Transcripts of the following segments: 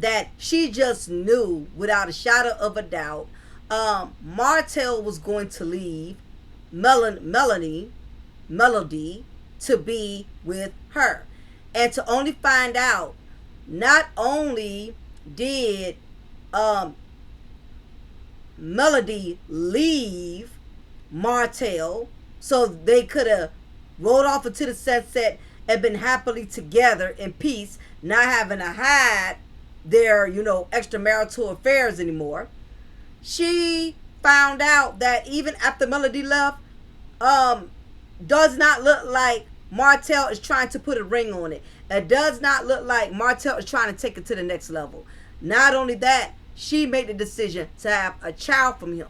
that she just knew without a shadow of a doubt Martell was going to leave Melody to be with her. And to only find out, not only did Melody leave Martell so they could have rolled off into the sunset and been happily together in peace, not having to hide their, extramarital affairs anymore. She found out that even after Melody left, does not look like Martell is trying to put a ring on it. It does not look like Martell is trying to take it to the next level. Not only that, she made the decision to have a child from him,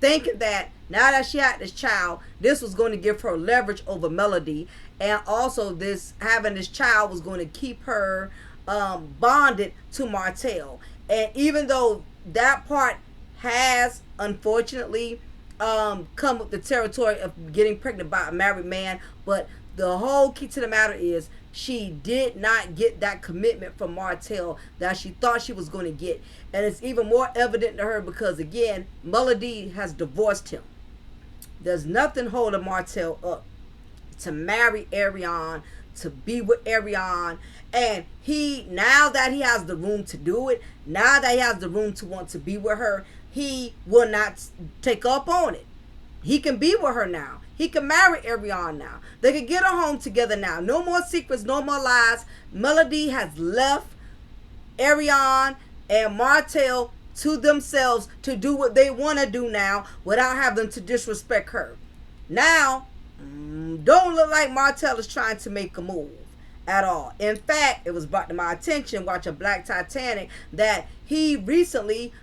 thinking that now that she had this child, this was going to give her leverage over Melody, and also this having this child was going to keep her bonded to Martell. And even though that part has unfortunately come with the territory of getting pregnant by a married man, but the whole key to the matter is she did not get that commitment from Martell that she thought she was going to get. And it's even more evident to her because, again, Melody has divorced him. There's nothing holding Martell up to marry Ariane, to be with Ariane. And now that he has the room to do it, now that he has the room to want to be with her, he will not take up on it. He can be with her now. He can marry Ariane now. They can get a home together now. No more secrets, no more lies. Melody has left Ariane and Martell to themselves to do what they want to do now without having to disrespect her. Now, don't look like Martell is trying to make a move at all. In fact, it was brought to my attention watching Black Titanic that he recently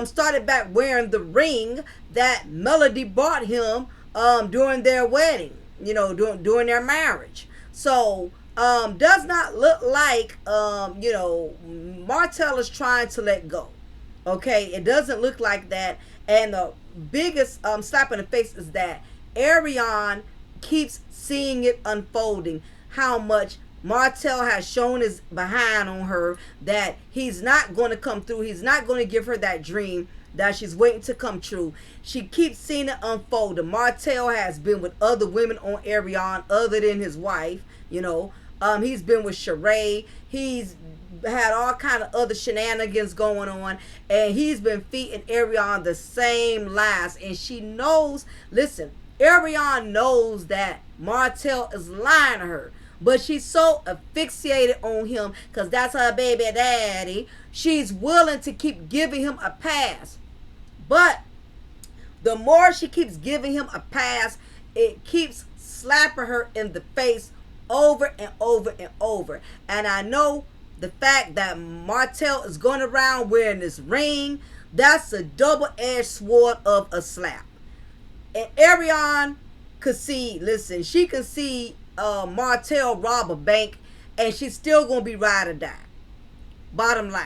started back wearing the ring that Melody bought him during their wedding, during their marriage. So does not look like Martell is trying to let go. Okay, it doesn't look like that. And the biggest slap in the face is that Ariane keeps seeing it unfolding, how much Martell has shown his behind on her, that he's not going to come through. He's not going to give her that dream that she's waiting to come true. She keeps seeing it unfold. Martell has been with other women on Ariane other than his wife. He's been with Sheree. He's had all kind of other shenanigans going on, and he's been feeding Ariane the same lies. And she knows, listen, Ariane knows that Martell is lying to her, but she's so asphyxiated on him because that's her baby daddy. She's willing to keep giving him a pass. But the more she keeps giving him a pass, it keeps slapping her in the face over and over and over. And I know the fact that Martell is going around wearing this ring, that's a double-edged sword of a slap. And Ariane could see, listen, she could see Martell rob a bank, and she's still going to be ride or die. Bottom line,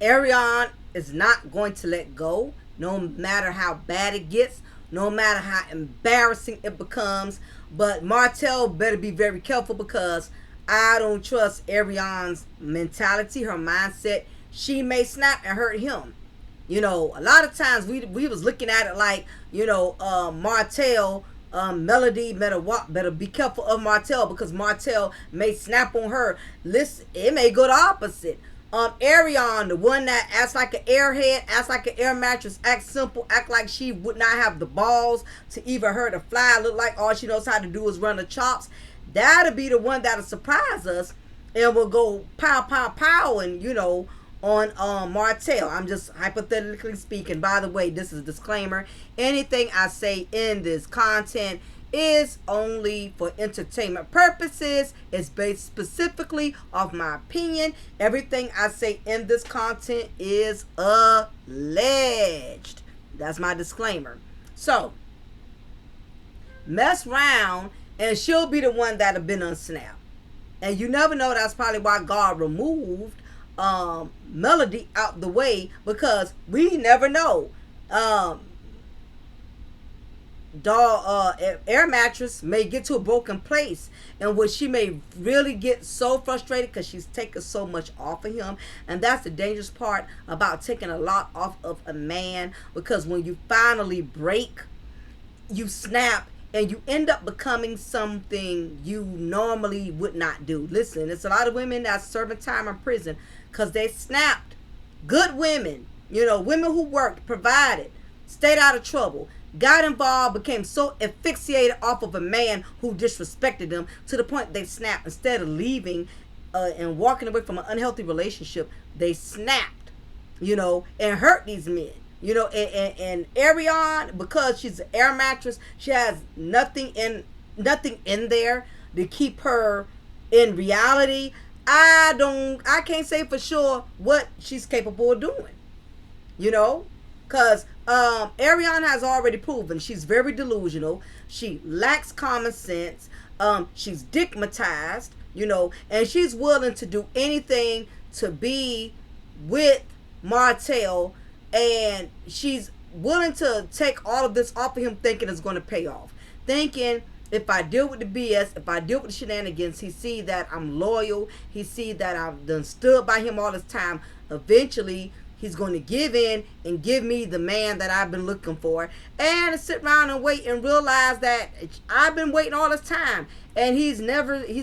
Ariane is not going to let go, no matter how bad it gets, no matter how embarrassing it becomes. But Martell better be very careful, because I don't trust Ariane's mentality, her mindset. She may snap and hurt him. A lot of times we was looking at it like, Martell, Melody better be careful of Martell, because Martell may snap on her. Listen, it may go the opposite. Ariane, the one that acts like an airhead, acts like an air mattress, acts simple, act like she would not have the balls to even her to fly, look like all she knows how to do is run the chops. That'll be the one that'll surprise us and will go pow, pow, pow, and on Martell. I'm just hypothetically speaking. By the way, this is a disclaimer. Anything I say in this content is only for entertainment purposes. It's based specifically off my opinion. Everything I say in this content is alleged. That's my disclaimer. So, mess around and she'll be the one that have been unsnapped. And you never know, that's probably why God removed Melody out the way, because we never know. air mattress may get to a broken place, and where she may really get so frustrated because she's taking so much off of him. And that's the dangerous part about taking a lot off of a man, because when you finally break, you snap and you end up becoming something you normally would not do. Listen, it's a lot of women that's serving time in prison because they snapped. Good women, women who worked, provided, stayed out of trouble, got involved, became so asphyxiated off of a man who disrespected them to the point they snapped. Instead of leaving and walking away from an unhealthy relationship, they snapped, and hurt these men. And Ariane, because she's an air mattress, she has nothing in there to keep her in reality. I can't say for sure what she's capable of doing. Because Ariane has already proven she's very delusional. She lacks common sense. She's stigmatized, and she's willing to do anything to be with Martell, and she's willing to take all of this off of him, thinking it's going to pay off. Thinking, if I deal with the BS, if I deal with the shenanigans, he see that I'm loyal. He see that I've done stood by him all this time. Eventually, he's going to give in and give me the man that I've been looking for. And sit around and wait and realize that I've been waiting all this time. And he's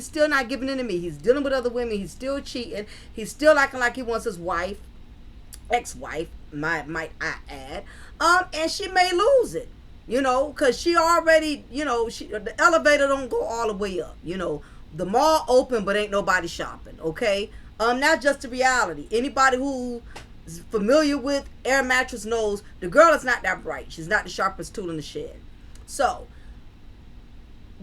still not giving in to me. He's dealing with other women. He's still cheating. He's still acting like he wants his wife. Ex-wife, might I add. And she may lose it. Because she already, the elevator don't go all the way up. The mall open, but ain't nobody shopping, okay? That's just the reality. Anybody who is familiar with air mattress knows the girl is not that bright. She's not the sharpest tool in the shed. So,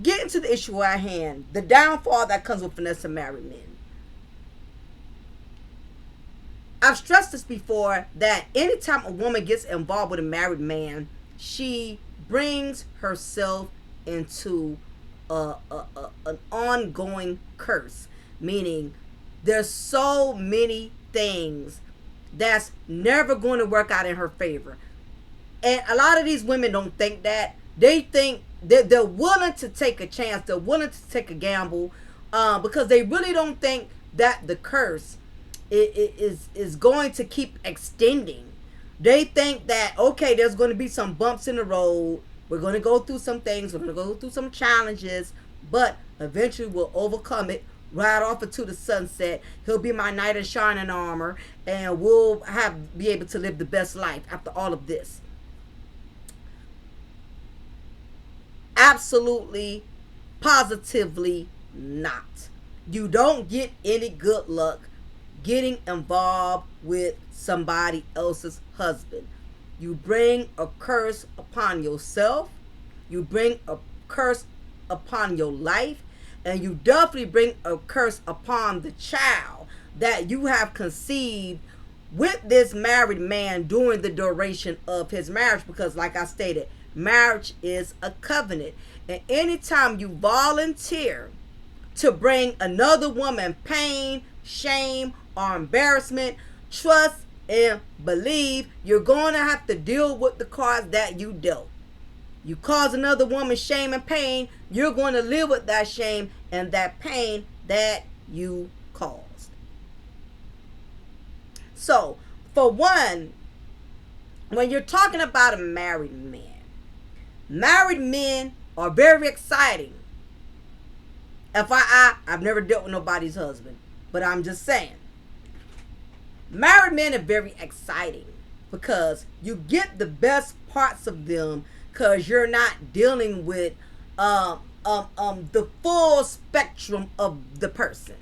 getting to the issue at hand, the downfall that comes with finesse and married men. I've stressed this before, that anytime a woman gets involved with a married man, she brings herself into an ongoing curse. Meaning, there's so many things that's never going to work out in her favor. And a lot of these women don't think that. They think that they're willing to take a chance. They're willing to take a gamble because they really don't think that the curse is going to keep extending. They think that, okay, there's going to be some bumps in the road. We're going to go through some things. We're going to go through some challenges. But eventually we'll overcome it. Ride off into the sunset. He'll be my knight in shining armor. And we'll be able to live the best life after all of this. Absolutely, positively not. You don't get any good luck getting involved with somebody else's husband. You bring a curse upon yourself. You bring a curse upon your life. And you definitely bring a curse upon the child that you have conceived with this married man during the duration of his marriage. Because like I stated, marriage is a covenant. And anytime you volunteer to bring another woman pain, shame, or embarrassment, trust and believe you're going to have to deal with the cards that you dealt. You cause another woman shame and pain, you're going to live with that shame and that pain that you caused. So, for one, when you're talking about a married man, married men are very exciting. FYI, I've never dealt with nobody's husband, but I'm just saying. Married men are very exciting because you get the best parts of them because you're not dealing with the full spectrum of the person.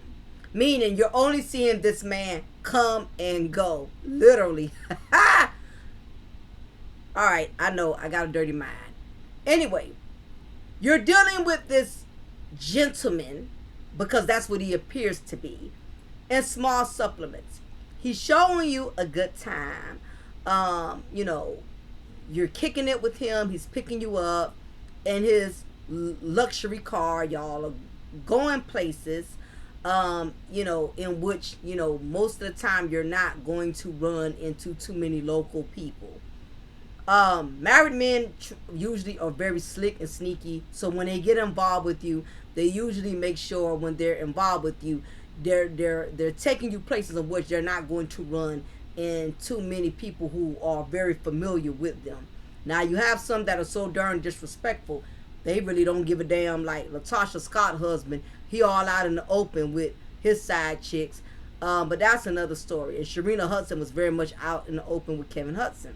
Meaning you're only seeing this man come and go. Literally. Alright, I know, I got a dirty mind. Anyway, you're dealing with this gentleman, because that's what he appears to be, in small supplements. He's showing you a good time. You're kicking it with him. He's picking you up in his luxury car. Y'all are going places, in which, most of the time you're not going to run into too many local people. Married men usually are very slick and sneaky. So when they get involved with you, they usually make sure when they're involved with you, they're taking you places of which they're not going to run in too many people who are very familiar with them. Now you have some that are so darn disrespectful, they really don't give a damn. Like Latasha Scott husband, he all out in the open with his side chicks. But that's another story. And Sharina Hudson was very much out in the open with Kevin Hudson.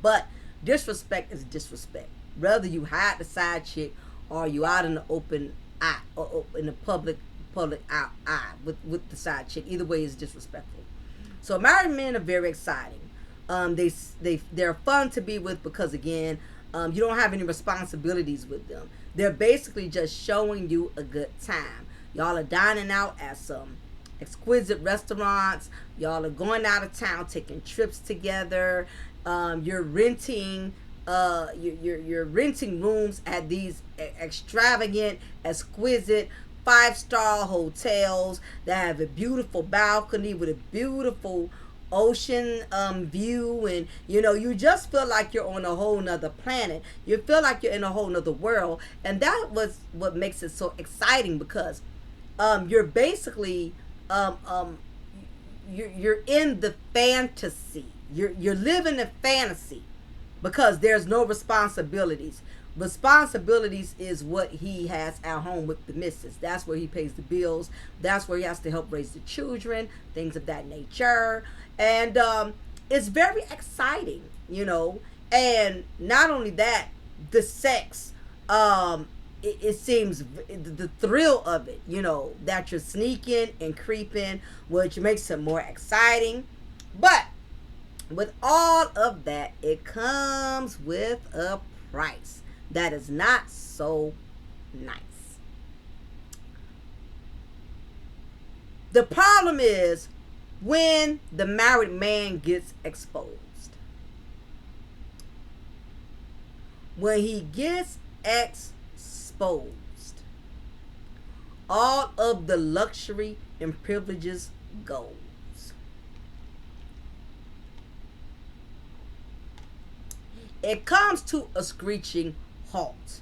But disrespect is disrespect. Whether you hide the side chick or you out in the open eye or in the public eye with the side chick, either way is disrespectful. So married men are very exciting. They're fun to be with because again, you don't have any responsibilities with them. They're basically just showing you a good time. Y'all are dining out at some exquisite restaurants. Y'all are going out of town, taking trips together. You're renting you're renting rooms at these extravagant, exquisite 5-star hotels that have a beautiful balcony with a beautiful ocean view, and you just feel like you're on a whole nother planet. You feel like you're in a whole nother world, and that was what makes it so exciting because you're basically you're in the fantasy. You're living a fantasy because there's no responsibilities. Responsibilities is what he has at home with the missus. That's where he pays the bills. That's where he has to help raise the children, things of that nature. And it's very exciting, And not only that, the sex, it seems the thrill of it, that you're sneaking and creeping, which makes it more exciting. But with all of that, it comes with a price that is not so nice. The problem is when the married man gets exposed. When he gets exposed, all of the luxury and privileges goes. It comes to a screeching halt.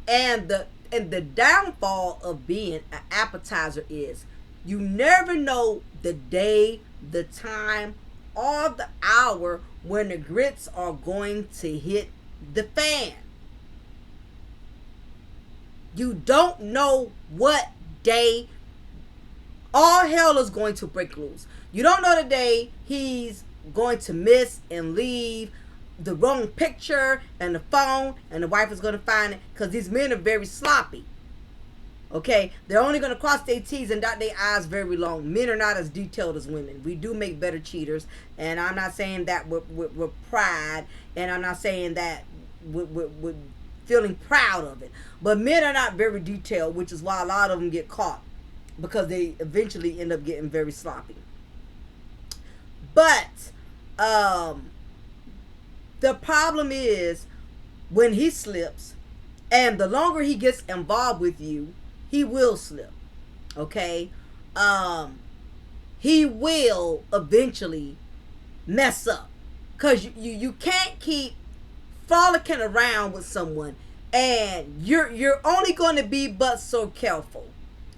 And the downfall of being an appetizer is you never know the day, the time, or the hour when the grits are going to hit the fan. You don't know what day all hell is going to break loose. You don't know the day he's going to miss and leave the wrong picture and the phone, and the wife is going to find it, because these men are very sloppy. Okay, they're only going to cross their T's and dot their I's very long. Men are not as detailed as women. We do make better cheaters, and I'm not saying that with pride, and I'm not saying that with feeling proud of it. But men are not very detailed, which is why a lot of them get caught, because they eventually end up getting very sloppy. But the problem is when he slips, and the longer he gets involved with you, he will slip. Okay? He will eventually mess up. Because you can't keep frolicking around with someone, and you're only going to be but so careful.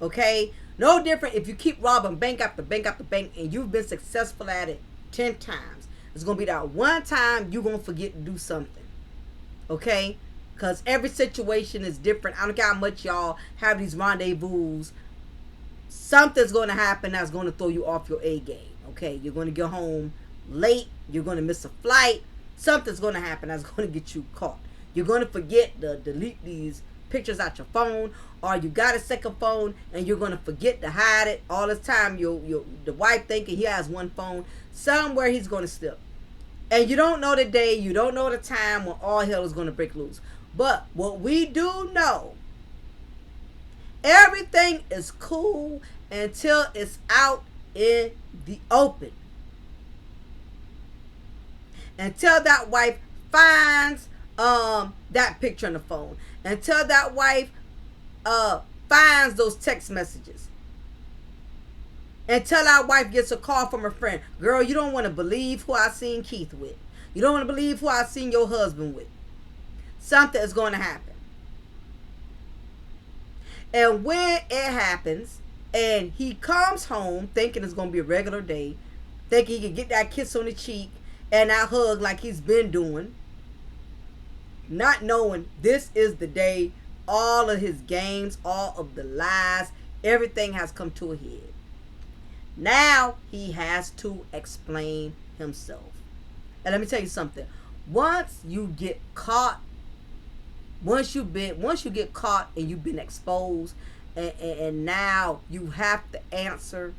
Okay? No different if you keep robbing bank after bank after bank and you've been successful at it 10 times. It's going to be that one time you're going to forget to do something. Okay? Because every situation is different. I don't care how much y'all have these rendezvous. Something's going to happen that's going to throw you off your A game. Okay? You're going to get home late. You're going to miss a flight. Something's going to happen that's going to get you caught. You're going to forget to delete these pictures out your phone, or you got a second phone and you're going to forget to hide it. All this time, the wife thinking he has one phone. Somewhere he's going to slip. And you don't know the day, you don't know the time when all hell is going to break loose. But what we do know, everything is cool until it's out in the open. Until that wife finds that picture on the phone. Until that wife finds those text messages. Until our wife gets a call from a friend. Girl, you don't want to believe who I seen Keith with. You don't want to believe who I seen your husband with. Something is going to happen. And when it happens, and he comes home thinking it's going to be a regular day, thinking he can get that kiss on the cheek and that hug like he's been doing, not knowing this is the day all of his games, all of the lies, everything has come to a head. Now he has to explain himself. And let me tell you something. Once you get caught, once you get caught and you've been exposed, and now you have to answer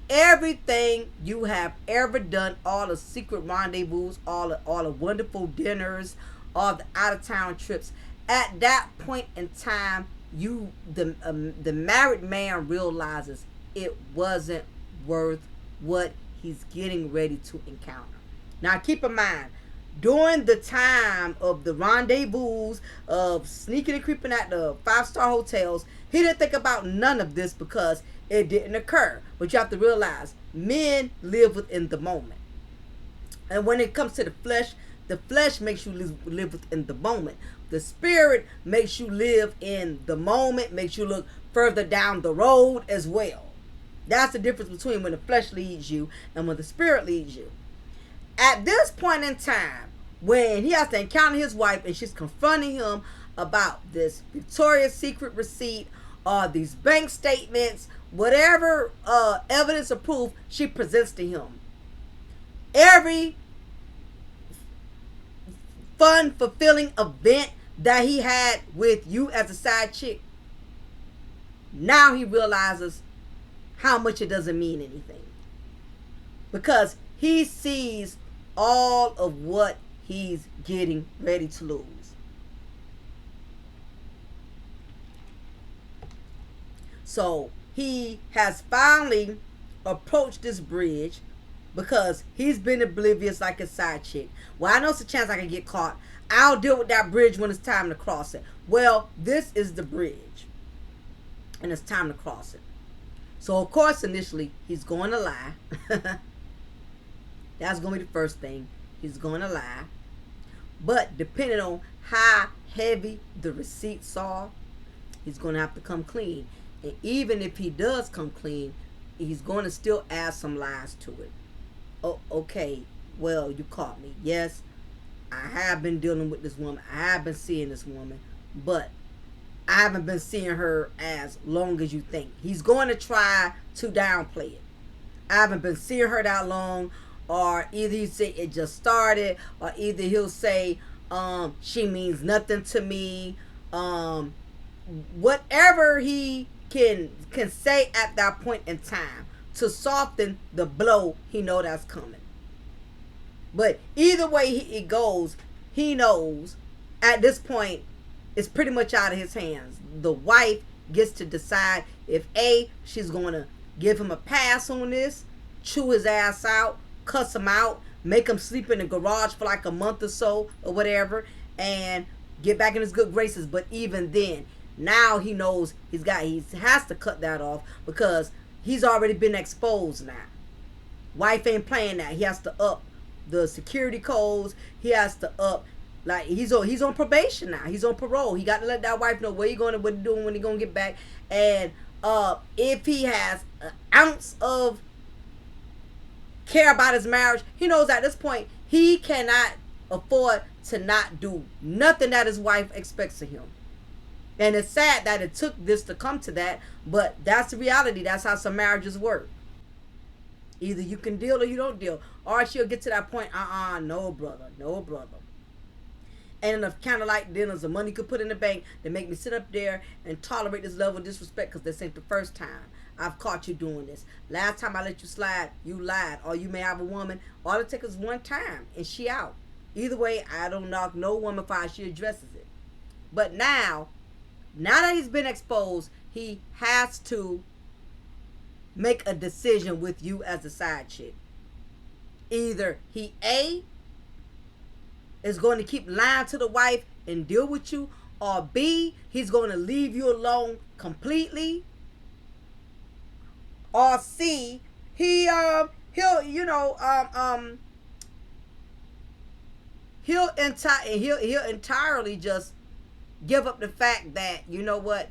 everything you have ever done, all the secret rendezvous, all the wonderful dinners, all the out of town trips. At that point in time, the married man realizes it wasn't worth what he's getting ready to encounter. Now keep in mind, during the time of the rendezvous, of sneaking and creeping at the 5-star hotels, he didn't think about none of this because it didn't occur. But you have to realize, men live within the moment. And when it comes to the flesh makes you live within the moment. The spirit makes you live in the moment, makes you look further down the road as well. That's the difference between when the flesh leads you and when the spirit leads you. At this point in time, when he has to encounter his wife and she's confronting him about this Victoria's Secret receipt or these bank statements, whatever evidence or proof she presents to him, every fun, fulfilling event that he had with you as a side chick, now he realizes how much it doesn't mean anything. Because he sees all of what he's getting ready to lose. So he has finally approached this bridge because he's been oblivious like a side chick. Well, I know it's a chance I can get caught. I'll deal with that bridge when it's time to cross it. Well, this is the bridge, and it's time to cross it. So, of course, initially, he's going to lie. That's going to be the first thing. He's going to lie. But depending on how heavy the receipts are, he's going to have to come clean. And even if he does come clean, he's going to still add some lies to it. Oh, okay, well, you caught me. Yes, I have been dealing with this woman. I have been seeing this woman. But I haven't been seeing her as long as you think. He's going to try to downplay it. I haven't been seeing her that long. Or either he say it just started, or either he'll say she means nothing to me. Whatever he can say at that point in time to soften the blow he know that's coming. But either way it goes, he knows at this point it's pretty much out of his hands. The wife gets to decide if A, she's going to give him a pass on this, chew his ass out, cuss him out, make him sleep in the garage for like a month or so or whatever, and get back in his good graces. But even then, now he knows he has to cut that off because he's already been exposed now. Wife ain't playing that. He has to up the security codes. He has to up, like he's on probation now. He's on parole. He got to let that wife know where he's going, what he's doing, when he's going to get back. And if he has an ounce of care about his marriage, he knows at this point he cannot afford to not do nothing that his wife expects of him. And it's sad that it took this to come to that, but that's the reality. That's how some marriages work. Either you can deal or you don't deal. Or she'll get to that point, no brother, no brother. And enough kind of like dinners of money could put in the bank to make me sit up there and tolerate this level of disrespect, because this ain't the first time I've caught you doing this. Last time I let you slide, you lied. Or you may have a woman, all it takes is one time and she out. Either way, I don't knock no woman for she addresses it. But now that he's been exposed, he has to make a decision with you as a side chick. Either he A, is going to keep lying to the wife and deal with you, or B, he's going to leave you alone completely, or C, he'll he'll entirely just give up the fact that, you know what,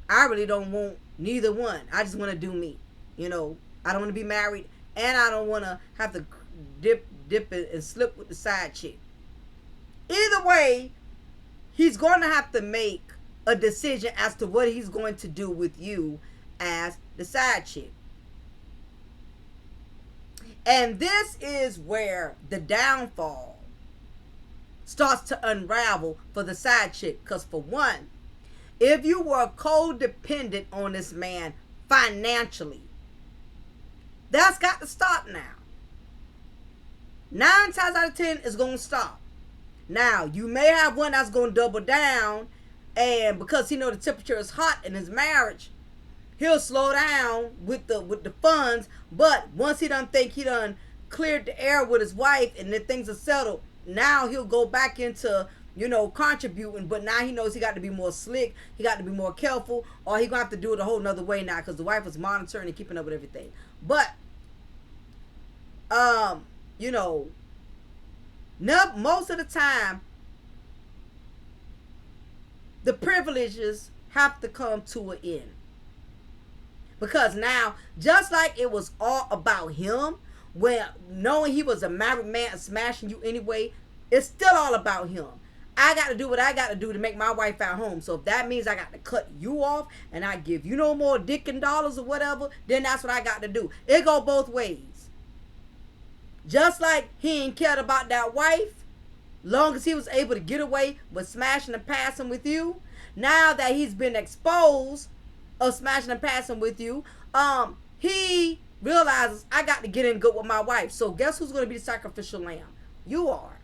I really don't want neither one. I just want to do me. You know, I don't want to be married, and I don't want to have to dip it and slip with the side chick. Either way, he's going to have to make a decision as to what he's going to do with you as the side chick. And this is where the downfall starts to unravel for the side chick. Because for one, if you were codependent on this man financially, that's got to stop now. 9 times out of 10 is going to stop. Now, you may have one that's going to double down, and because he know the temperature is hot in his marriage, he'll slow down with the funds. But once he done think he done cleared the air with his wife and then things are settled, now he'll go back into, you know, contributing. But now he knows he got to be more slick, he got to be more careful, or he gonna have to do it a whole nother way now because the wife is monitoring and keeping up with everything. But you know, most of the time the privileges have to come to an end. Because now, just like it was all about him, when knowing he was a married man and smashing you anyway, it's still all about him. I got to do what I got to do to make my wife at home. So if that means I got to cut you off and I give you no more dick and dollars or whatever, then that's what I got to do. It go both ways. Just like he ain't cared about that wife, long as he was able to get away with smashing and passing with you. Now that he's been exposed of smashing and passing with you, he realizes I got to get in good with my wife. So guess who's going to be the sacrificial lamb? You are.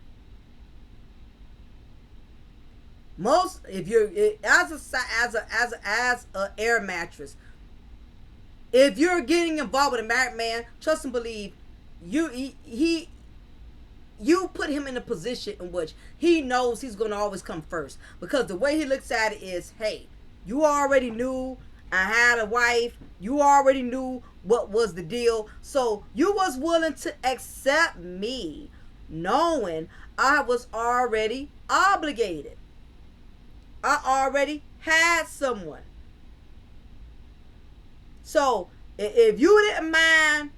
Most, if you're as a air mattress, if you're getting involved with a married man, trust and believe, you put him in a position in which he knows he's going to always come first. Because the way he looks at it is, hey, you already knew I had a wife. You already knew what was the deal. So you was willing to accept me knowing I was already obligated. I already had someone. So if you didn't mind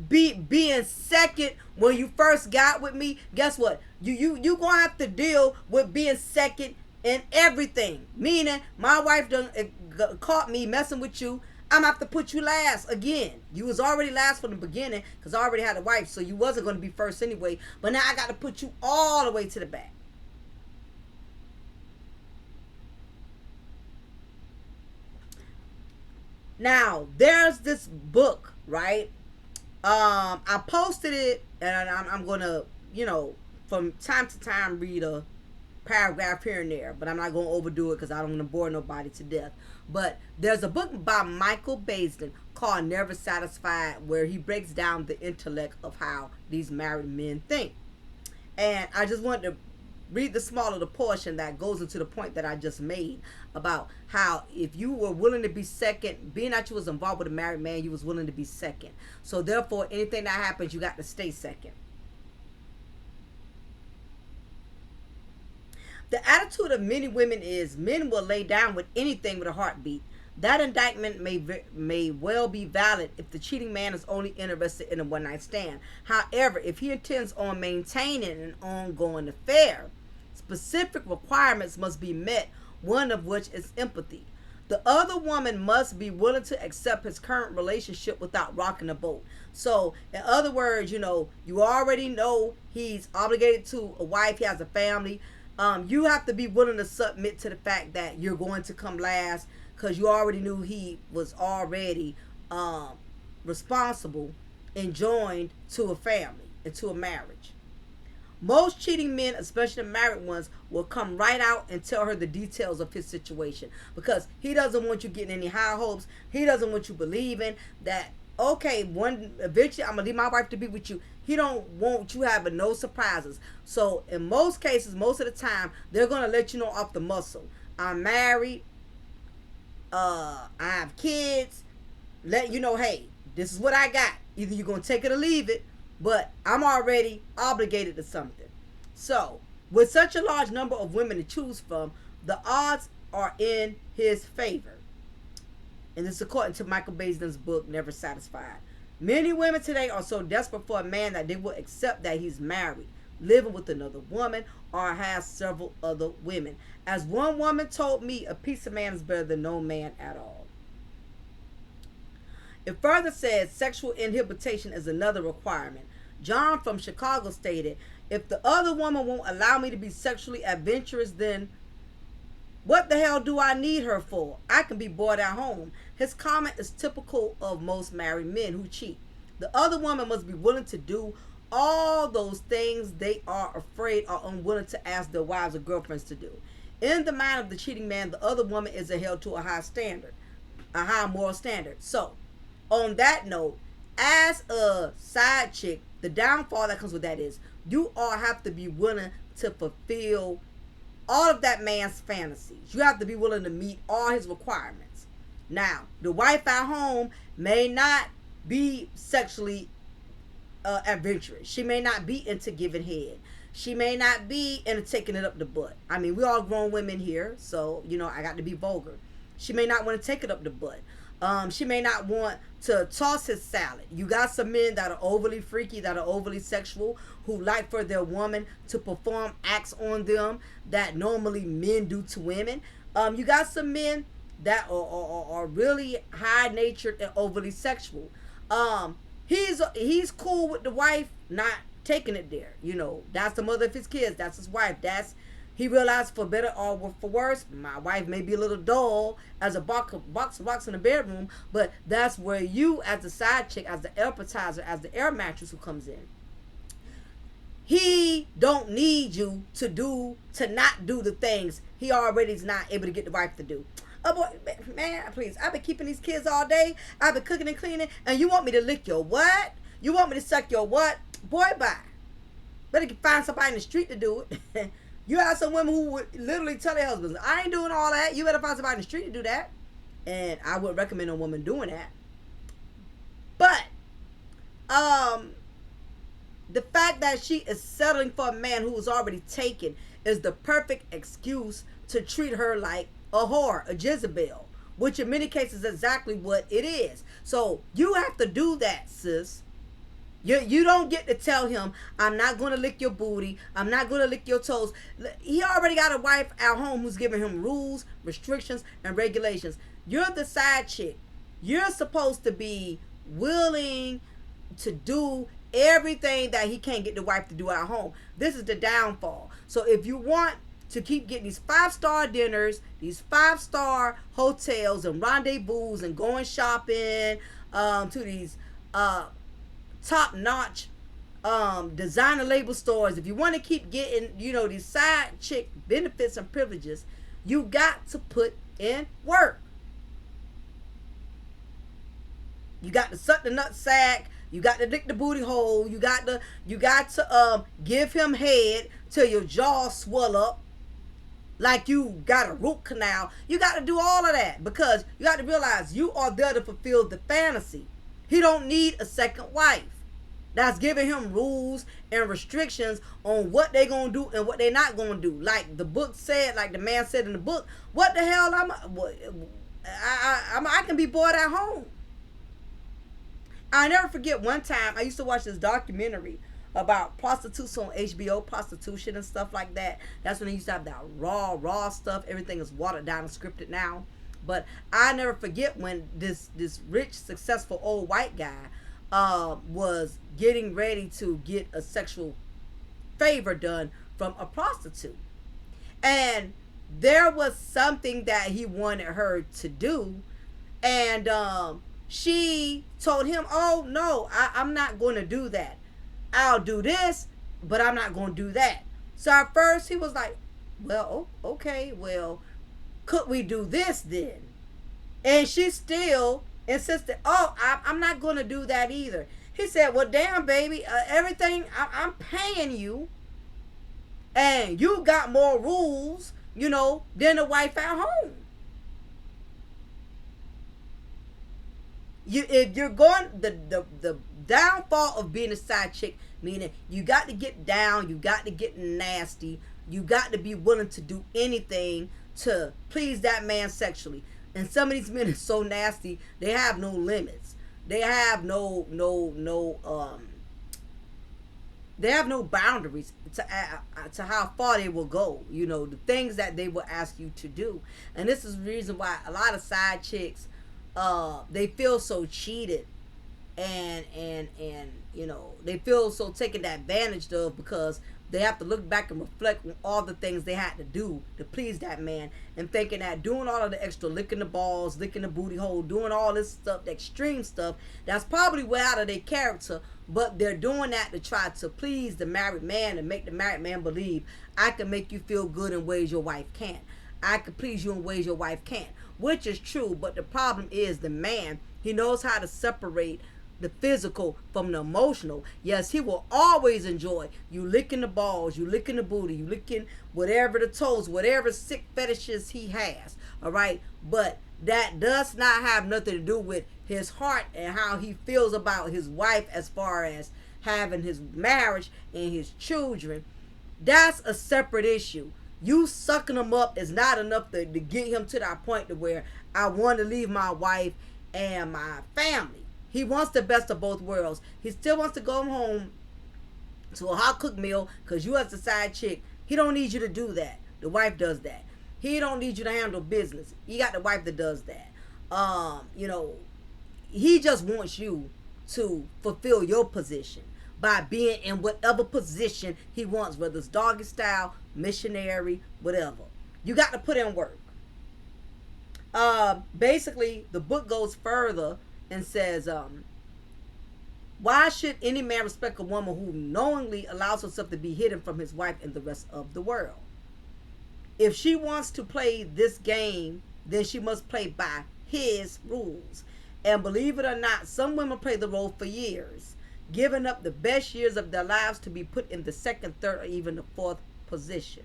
being second when you first got with me, guess what? You gonna have to deal with being second in everything. Meaning, my wife done caught me messing with you. I'm gonna have to put you last again. You was already last from the beginning because I already had a wife, so you wasn't gonna be first anyway. But now I got to put you all the way to the back. Now, there's this book, right? I posted it, and I'm gonna, you know, from time to time read a paragraph here and there, but I'm not gonna overdo it because I don't want to bore nobody to death. But there's a book by Michael Baisden called Never Satisfied, where he breaks down the intellect of how these married men think. And I just wanted to read the smaller the portion that goes into the point that I just made about how if you were willing to be second, being that you was involved with a married man, you was willing to be second. So therefore, anything that happens, you got to stay second. The attitude of many women is men will lay down with anything with a heartbeat. That indictment may well be valid if the cheating man is only interested in a one-night stand. However, if he intends on maintaining an ongoing affair, specific requirements must be met, one of which is empathy. The other woman must be willing to accept his current relationship without rocking the boat. So, in other words, you know, you already know he's obligated to a wife, he has a family. You have to be willing to submit to the fact that you're going to come last because you already knew he was already responsible and joined to a family and to a marriage. Most cheating men, especially the married ones, will come right out and tell her the details of his situation because he doesn't want you getting any high hopes. He doesn't want you believing that, okay, eventually I'm going to leave my wife to be with you. He don't want you having no surprises. So in most cases, most of the time, they're going to let you know off the muscle. I'm married. I have kids. Let you know, hey, this is what I got. Either you're going to take it or leave it. But I'm already obligated to something. So With such a large number of women to choose from, the odds are in his favor. And this is according to Michael Baisden's book, Never Satisfied. Many women today are so desperate for a man that they will accept that he's married, living with another woman, or has several other women. As one woman told me, a piece of man is better than no man at all. It further says sexual inhibition is another requirement. John from Chicago stated, if the other woman won't allow me to be sexually adventurous, then what the hell do I need her for? I can be bored at home. His comment is typical of most married men who cheat. The other woman must be willing to do all those things they are afraid or unwilling to ask their wives or girlfriends to do. In the mind of the cheating man, the other woman is held to a high standard, a high moral standard. So, on that note, as a side chick, the downfall that comes with that is you all have to be willing to fulfill all of that man's fantasies. You have to be willing to meet all his requirements. Now, the wife at home may not be sexually adventurous. She may not be into giving head. She may not be into taking it up the butt. I mean, we all grown women here, so, you know, I got to be vulgar. She may not want to take it up the butt. She may not want to toss his salad. You got some men that are overly freaky, that are overly sexual, who like for their woman to perform acts on them that normally men do to women. You got some men that are really high-natured and overly sexual. He's cool with the wife not taking it there. You know, that's the mother of his kids. That's his wife. He realized, for better or for worse, my wife may be a little dull as a box of rocks in the bedroom, but that's where you, as the side chick, as the appetizer, as the air mattress who comes in. He don't need you to not do the things he already is not able to get the wife to do. Oh boy, man, please, I've been keeping these kids all day. I've been cooking and cleaning, and you want me to lick your what? You want me to suck your what? Boy, bye. Better find somebody in the street to do it. You have some women who would literally tell their husbands, I ain't doing all that. You better find somebody in the street to do that. And I would recommend a woman doing that. But the fact that she is settling for a man who is already taken is the perfect excuse to treat her like a whore, a Jezebel, which in many cases is exactly what it is. So you have to do that, sis. You don't get to tell him, I'm not going to lick your booty. I'm not going to lick your toes. He already got a wife at home who's giving him rules, restrictions, and regulations. You're the side chick. You're supposed to be willing to do everything that he can't get the wife to do at home. This is the downfall. So if you want to keep getting these 5-star dinners, these 5-star hotels and rendezvous and going shopping to these top-notch designer label stores, if you want to keep getting, you know, these side chick benefits and privileges, you got to put in work. You got to suck the nut sack. You got to lick the booty hole. You got to give him head till your jaw swell up like you got a root canal. You got to do all of that because you got to realize you are there to fulfill the fantasy. He don't need a second wife that's giving him rules and restrictions on what they gonna do and what they not gonna do. Like the book said, like the man said in the book, what the hell I can be bored at home. I never forget one time I used to watch this documentary about prostitutes on HBO, prostitution and stuff like that. That's when they used to have that raw stuff. Everything is watered down and scripted now. But I never forget when this rich, successful old white guy was getting ready to get a sexual favor done from a prostitute. And there was something that he wanted her to do. And she told him, oh, no, I'm not going to do that. I'll do this, but I'm not going to do that. So at first he was like, well, okay, well, could we do this then? And she still insisted, oh, I'm not going to do that either. He said, well, damn, baby, everything, I'm paying you. And you got more rules, you know, than the wife at home. If you're going, the downfall of being a side chick, meaning you got to get down, you got to get nasty, You got to be willing to do anything to please that man sexually. And some of these men are so nasty, they have no limits. They have they have no boundaries to how far they will go. You know, the things that they will ask you to do. And this is the reason why a lot of side chicks, they feel so cheated, and you know, they feel so taken advantage of, because they have to look back and reflect on all the things they had to do to please that man, and thinking that doing all of the extra licking the balls, licking the booty hole, doing all this stuff, the extreme stuff, that's probably way out of their character, but they're doing that to try to please the married man and make the married man believe, I can make you feel good in ways your wife can't. I can please you in ways your wife can't, which is true, but the problem is the man, he knows how to separate the physical from the emotional. Yes, he will always enjoy you licking the balls, you licking the booty, you licking whatever the toes, whatever sick fetishes he has. All right, but that does not have nothing to do with his heart and how he feels about his wife, as far as having his marriage and his children. That's a separate issue. You sucking him up is not enough to get him to that point to where I want to leave my wife and my family. He wants the best of both worlds. He still wants to go home to a hot cooked meal, because you as a side chick, he don't need you to do that. The wife does that. He don't need you to handle business. You got the wife that does that. You know, he just wants you to fulfill your position by being in whatever position he wants, whether it's doggy style, missionary, whatever. You got to put in work. Basically, the book goes further and says, why should any man respect a woman who knowingly allows herself to be hidden from his wife and the rest of the world? If she wants to play this game, then she must play by his rules. And believe it or not, some women play the role for years, giving up the best years of their lives to be put in the second, third, or even the fourth position.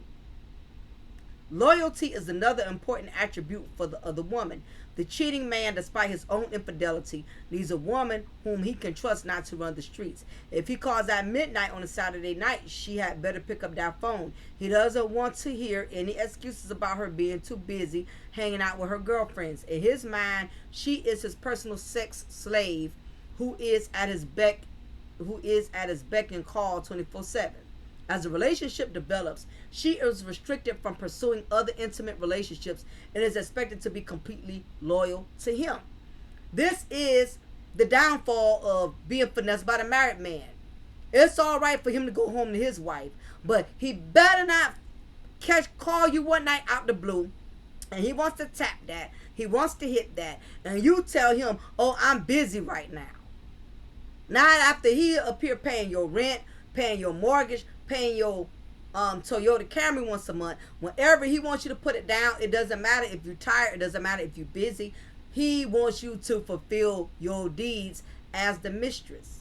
Loyalty is another important attribute for the other woman. The cheating man, despite his own infidelity, needs a woman whom he can trust not to run the streets. If he calls at midnight on a Saturday night, she had better pick up that phone. He doesn't want to hear any excuses about her being too busy hanging out with her girlfriends. In his mind, she is his personal sex slave who is at his beck and call 24/7. As the relationship develops, she is restricted from pursuing other intimate relationships and is expected to be completely loyal to him. This is the downfall of being finessed by the married man. It's all right for him to go home to his wife, but he better not call you one night out the blue, and he wants to tap that, he wants to hit that, and you tell him, oh, I'm busy right now. Not after he appear paying your rent, paying your mortgage, paying your Toyota Camry once a month. Whenever he wants you to put it down, it doesn't matter if you're tired, it doesn't matter if you're busy. He wants you to fulfill your deeds as the mistress.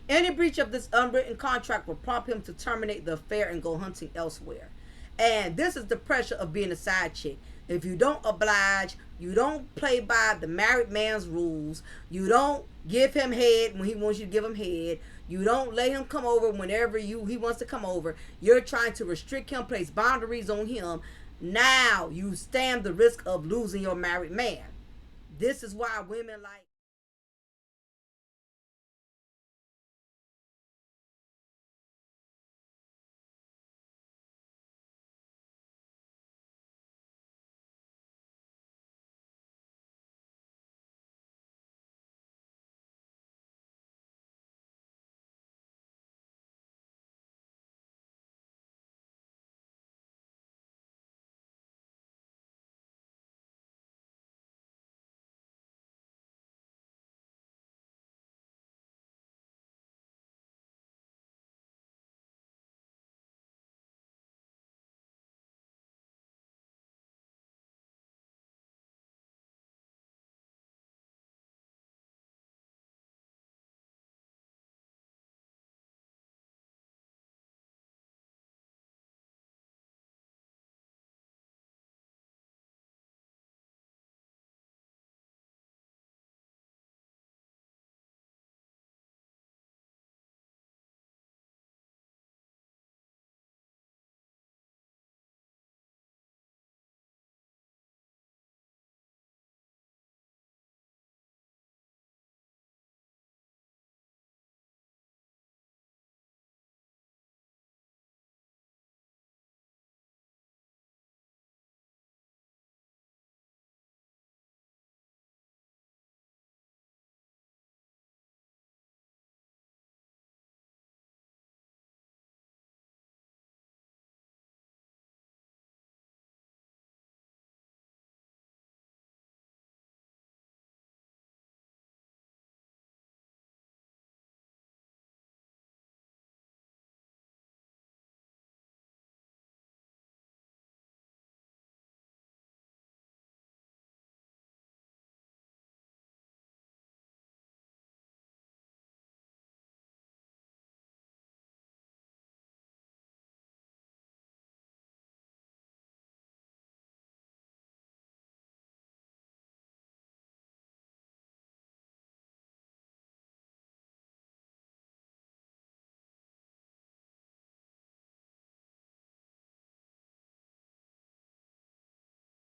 Any breach of this unwritten contract will prompt him to terminate the affair and go hunting elsewhere. And this is the pressure of being a side chick. If you don't oblige, you don't play by the married man's rules, you don't give him head when he wants you to give him head, you don't let him come over whenever he wants to come over, you're trying to restrict him, place boundaries on him, now you stand the risk of losing your married man. This is why women like